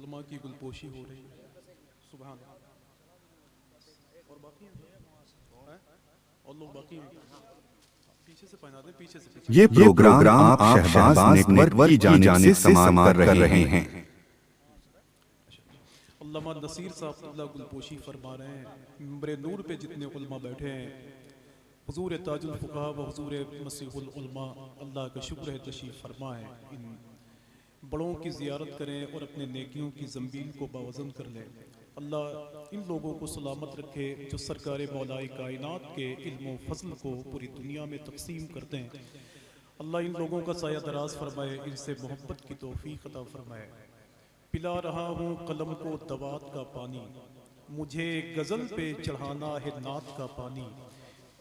उलमा की गुलपोशी हो रही है। सुभान और बाकी हैं और लोग बाकी हैं, पीछे से पहना दें, पीछे से ये प्रोग्राम आप शहबाज नेटवर्क की जानिब से समाप्त कर रहे हैं। अल्लामा नसीर साहब अल्लाह गुलपोशी फरमा रहे हैं। मिंबर नूर पे जितने उलमा बैठे हैं, हुजूर ताजुल फुक़हा व हुजूर मसीहुल उलमा, अल्लाह का शुक्र है तशरीफ़ फरमा है। इन बड़ों की ज़ियारत करें और अपने नेकियों की ज़ंबील को बावज़न कर लें। अल्लाह इन लोगों को सलामत रखे जो सरकार मौलाए कायनात के इल्म व फ़ज़ल को पूरी दुनिया में तक़सीम करते हैं। अल्लाह इन लोगों का साया दराज फरमाए, इनसे मोहब्बत की तौफ़ीक़ अता फरमाए। पिला रहा हूँ कलम को दवात का पानी, मुझे गज़ल पे चढ़ाना है नात का पानी।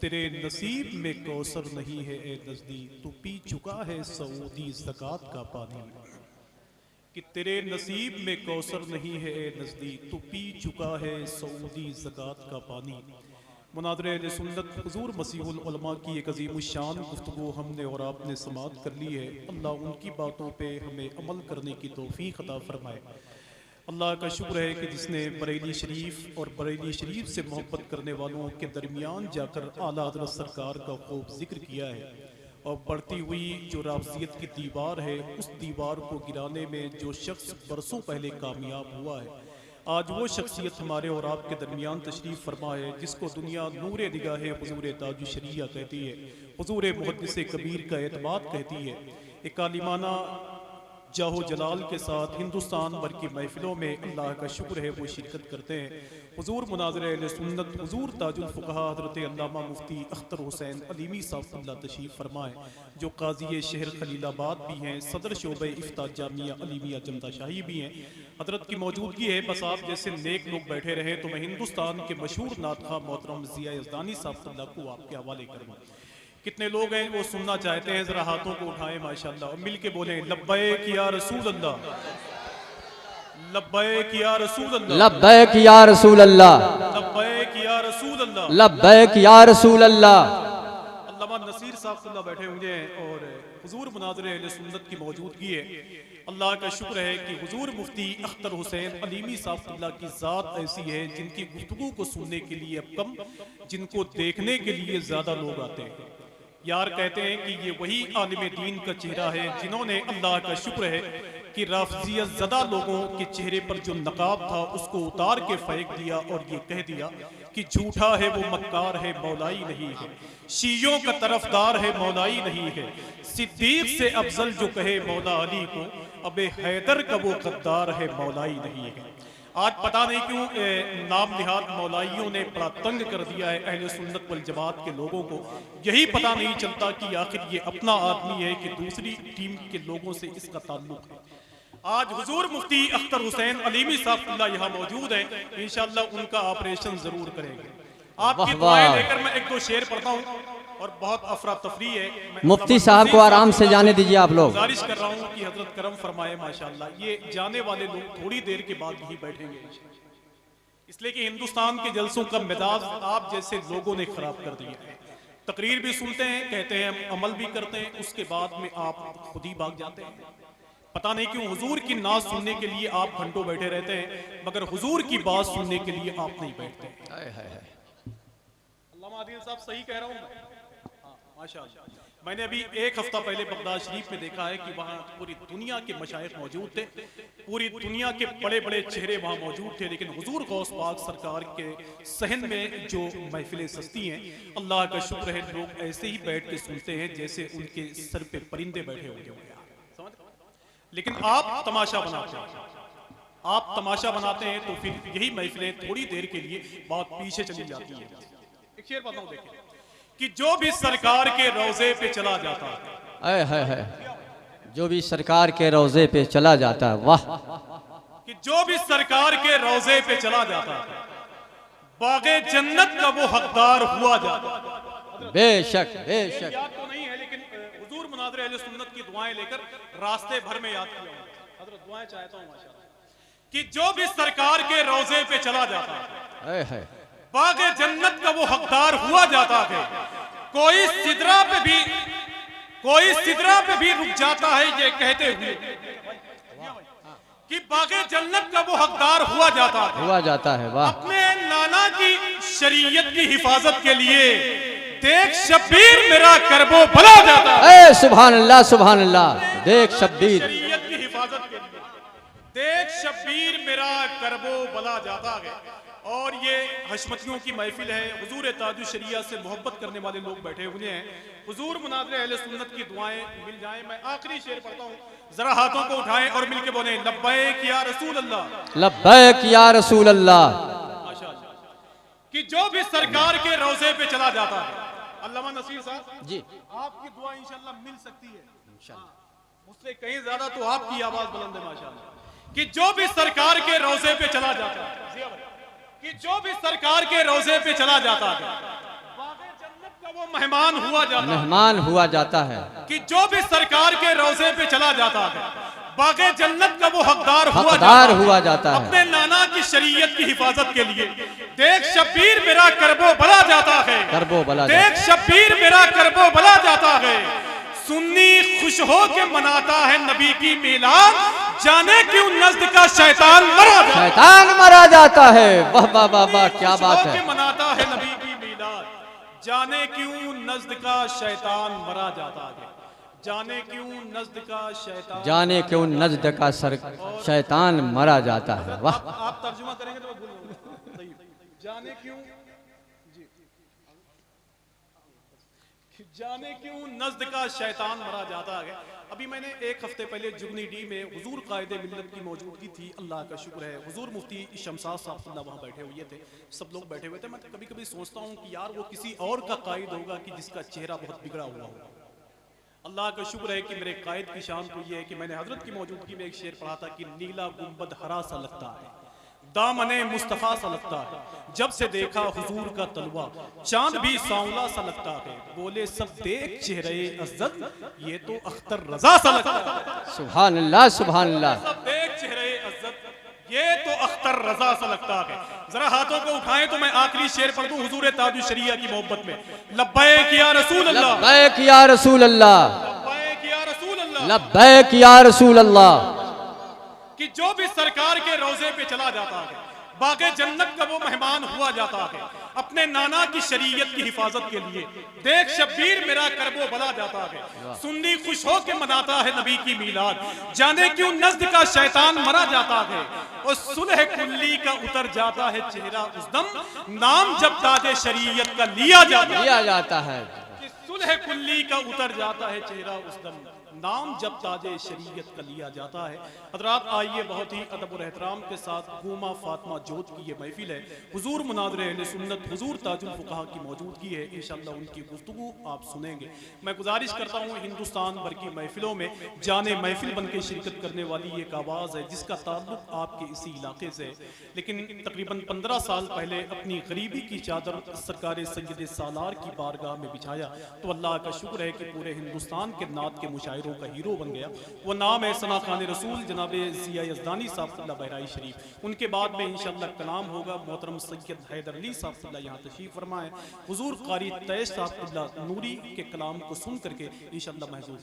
तेरे नसीब में कौसर नहीं है ए नज़दी, तू पी चुका है सऊदी ज़कात का पानी। कि तेरे नसीब में कौसर नहीं है ए नज़दी, तू पी चुका है सऊदी ज़कात का पानी। मुनाज़रे अहले सुन्नत हुज़ूर मसीहुल उलमा की एक अज़ीम शान गुफ्तगू हमने और आपने समाअत कर ली है। अल्लाह उनकी बातों पे हमें अमल करने की तौफ़ीक़ अता फ़रमाए। अल्लाह का शुक्र है कि जिसने बरेली शरीफ और बरेली शरीफ से मोहब्बत करने वालों के दरमियान जाकर आला हज़रत सरकार का खूब जिक्र किया है। और बढ़ती हुई जो राफ़ज़ियत की दीवार है, उस दीवार को गिराने में जो शख्स बरसों पहले कामयाब हुआ है, आज वो शख्सियत हमारे और आपके दरमियान तशरीफ़ फरमा है, जिसको दुनिया नूर निगाह हुज़ूर ताजुल शरिया कहती है, हुज़ूर मुहद्दिस कबीर का एतमाद कहती है। एक आलिमाना जाहो जलाल के साथ हिंदुस्तान भर की महफिलों में अल्लाह का शुक्र है वो शिरकत करते हैं। हुज़ूर मुनाज़िर अहले सुन्नत हुज़ूर ताजुल फुक़हा हज़रत अल्लामा मुफ्ती अख्तर हुसैन अलीमी साहब अल्लाह तशरीफ़ फरमाए, जो काज़ी शहर खलीलाबाद भी हैं, सदर शोबे इफ्ता जामिया अलीमिया जमदा शाही भी हैं। हज़रत की मौजूदगी है, बस आप जैसे नेक लोग बैठे रहे तो मैं हिंदुस्तान के मशहूर नातख़ा मोहतरम ज़िया यज़दानी साहब अल्लाह को आपके हवाले करूँ। कितने लोग हैं वो सुनना चाहते हैं, जरा हाथों को उठाएं माशाअल्लाह और मिल के बोले लब्बैक या रसूल अल्लाह, लब्बैक या रसूल अल्लाह, लब्बैक या रसूल अल्लाह, लब्बैक या रसूल अल्लाह, लब्बैक या रसूल अल्लाह। अल्लामा नसीर साहब अल्लाह बैठे हुए हैं और हुजूर मुनाज़िर अहले सुन्नत की मौजूदगी है। अल्लाह का शुक्र है कि हुजूर मुफ्ती अख्तर हुसैन अलीमी साहब अल्लाह की ज़ात ऐसी है जिनकी गुफ्तगू को सुनने के लिए अब कम, जिनको देखने के लिए ज़्यादा लोग आते हैं। यार कहते हैं कि ये वही आलिम दीन का चेहरा है जिन्होंने, अल्लाह का शुक्र है कि राफ़ज़ियत ज़दा लोगों के चेहरे पर जो नकाब था उसको उतार के फेंक दिया और ये कह दिया कि झूठा है वो मक्कार है मौलाई नहीं है, शीयों का तरफदार है मौलाई नहीं है, सिद्दीक से अफजल जो कहे मौला अली को, अबे हैदर का वो गद्दार है मौलाई नहीं है। आज पता नहीं क्यों नाम निहाद मौलाइयों ने बड़ा तंग कर दिया है अहले सुन्नत वल जमात के लोगों को। यही पता नहीं चलता कि आखिर ये अपना आदमी है कि दूसरी टीम के लोगों से इसका ताल्लुक है। आज हुजूर मुफ्ती अख्तर हुसैन अलीमी साहब अल्लाह यहाँ मौजूद है, इंशाअल्लाह उनका ऑपरेशन जरूर करेंगे। आपकी दुआएं लेकर मैं एक दो शेर पढ़ता हूँ और बहुत अफरा तफरी है। मुफ्ती साहब को आराम से जाने दीजिए आप लोग। गुजारिश कर रहा हूँ कि हजरत करम फरमाए माशाअल्लाह, ये जाने वाले लोग थोड़ी देर के बाद ही बैठेंगे, इसलिए कि हिंदुस्तान के जलसों का मिजाज आप जैसे लोगों ने खराब कर दिया है। तकरीर भी सुनते हैं, कहते हैं हम अमल भी करते हैं, उसके बाद में आप खुद ही भाग जाते हैं। पता नहीं क्यों हुजूर की नाज सुनने के लिए आप घंटों बैठे रहते हैं, मगर हुजूर की बात सुनने के लिए आप नहीं बैठते। अल्लामा आदिल साहब सही कह रहा हूँ माशाअल्लाह। मैंने अभी एक हफ्ता पहले बगदाद शरीफ में देखा है कि वहाँ पूरी दुनिया के मशाइख मौजूद थे, पूरी दुनिया के बड़े बड़े चेहरे वहाँ मौजूद थे, लेकिन हुजूर गौस पाक सरकार के सहन में जो महफिलें सस्ती हैं, अल्लाह का शुक्र है लोग ऐसे ही बैठ के सुनते हैं जैसे उनके सर पे परिंदे बैठे होंगे। लेकिन आप तमाशा बनाते हैं, आप तमाशा बनाते हैं तो फिर यही महफिलें थोड़ी देर के लिए बहुत पीछे चली जाती हैं। एक शेर बताऊं, देखिए कि जो भी सरकार के रोजे पे चला जाता है, जो भी सरकार के रोजे पे चला जाता है, वाह, कि जो भी सरकार के रोजे पे चला जाता है, बागे जन्नत का वो हकदार हुआ जाता है। बेशक बेशक। याद तो नहीं है लेकिन हुजूर मुनाज़िर अहले सुन्नत की दुआएं लेकर रास्ते भर में याद किया हजरत, दुआएं चाहता हूं माशाअल्लाह, कि जो भी सरकार के रोजे पे चला जाता है, बागे जन्नत का वो हकदार हुआ जाता है। कोई सिदरा पे भी रुक जाता है ये कहते हुए कि बागे जन्नत का वो हकदार हुआ जाता है वाह। अपने नाना की शरीयत की हिफाजत के लिए देख शब्बीर मेरा करबो भला जाता है। ए सुभान अल्लाह सुभान अल्लाह। देख शब्बीर शरीयत की हिफाजत के लिए देख शब्बीर मेरा करबो भला जाता है। और ये हशमतियों की महफिल है, हुजूर ताजुल शरिया से मोहब्बत करने वाले लोग बैठे हुए हैं। हुजूर मुनाज़िर अहले सुन्नत की दुआएं मिल जाएं। मैं आखिरी शेर पढ़ता हूँ, जरा हाथों को उठाएं और मिलके बोलें लब्बैक या रसूल अल्लाह, लब्बैक या रसूल अल्लाह। माशाअल्लाह। कि जो भी सरकार के रोजे पे चला जाता है, अल्लामा नसीर साहब जी आपकी दुआ इंशाल्लाह मिल सकती है, मुझसे कहीं ज्यादा तो आपकी आवाज बुलंद है माशाअल्लाह। कि जो भी सरकार के रोजे पे चला जाता है, कि जो भी सरकार के रोजे पे चला जाता है, बागे जन्नत का वो मेहमान हुआ जाता है। कि जो भी सरकार के रोजे पे चला जाता है, बागे जन्नत का वो हकदार हुआ जाता है। अपने नाना की शरीयत की हिफाजत के लिए देख शब्बीर मेरा करबो भला जाता है। देख शब्बीर मेरा करबो भला जाता है। सुन्नी खुश हो के मनाता है नबी की मिलाद, जाने क्यों नज़्द का शैतान मरा जाता है। वाह वाह वाह वाह, क्या बात है। मनाता है नबी की मिलाद, जाने क्यों नज़्द का शैतान मरा जाता है। जाने क्यों नज़्द का शैतान मरा जाता है। वाह। आप तर्जुमा करेंगे तो भूल जाने क्यों नज़्द का शैतान मरा जाता है। अभी मैंने एक हफ्ते पहले जुगनी डी में हुजूर कायदे मिल्लत की मौजूदगी थी, अल्लाह का शुक्र है। हुजूर मुफ्ती शमसाद साहब वहाँ बैठे हुए थे, सब लोग बैठे हुए थे। मैं कभी कभी सोचता हूँ कि यार वो किसी और का कायद होगा कि जिसका चेहरा बहुत बिगड़ा हुआ होगा। अल्लाह का शुक्र है कि मेरे कायद की शान तो ये है कि मैंने हजरत की मौजूदगी में एक शेर पढ़ा था कि नीला गुंबद हरा सा लगता है, दामने मुस्तफा सा लगता है, जब से देखा हुजूर का तलवा चांद भी सांवला सा लगता है। बोले सब देख चेहरे अज़्ज़त, ये तो अख्तर रजा सा लगता है। सुभान अल्लाह सुभान अल्लाह। सब देख चेहरे अज़्ज़त, ये तो अख्तर रजा सा लगता है। जरा हाथों को उठाएं तो मैं आखिरी शेर पढ़ दूं हुजूर ताजुल शरिया की मोहब्बत में। लब्बैक या रसूल अल्लाह, लब्बैक या रसूल अल्लाह, लब्बैक या रसूल अल्लाह, लब्बैक या रसूल अल्लाह। कि जो भी सरकार के रोजे पे चला जाता है, बागे जन्नत का वो मेहमान हुआ जाता है। अपने नाना की शरीयत की हिफाजत के लिए देख शब्बीर मेरा करबो भला जाता है। सुन्नी खुश हो के मनाता है नबी की मिलाद, जाने क्यों नज़्द का शैतान मरा जाता है। और सुलह कुल्ली का उतर जाता है चेहरा उस दम, नाम जब ताजे शरीयत का लिया जाता है। सुलह कुल्ली का उतर जाता है चेहरा उस दम, नाम जब ताजे शरीयत का लिया जाता है। हज़रात आइए बहुत ही अदब और एहतराम के साथ हुमा फातिमा जोत की ये महफिल है, हुजूर मुनाज़िर अहले सुन्नत हुजूर ताजुल फुक़हा की मौजूदगी है। इंशाअल्लाह उनकी गुफ्तगू आप सुनेंगे। मैं गुजारिश करता हूँ हिंदुस्तान भर की महफिलों में जाने महफिल बन के शिरकत करने वाली एक आवाज़ है जिसका ताल्लुक आपके इसी इलाके से, लेकिन तकरीबन 15 साल पहले अपनी गरीबी की चादर सरकार सैयद सालार की बारगाह में बिछाया तो अल्लाह का शुक्र है कि पूरे हिंदुस्तान के नात के मुशायरों का हीरो बन गया। वो नाम है सना खान रसूल जनाब ज़िया यज़दानी साहब बहराई शरीफ। उनके बाद में इंशाअल्लाह कलाम होगा मोहतरम सैयद हैदर अली साहब यहाँ तशरीफ़ फरमाए। हुजूर कारी तैश साहब नूरी के कलाम को सुन करके इंशाअल्लाह महसूस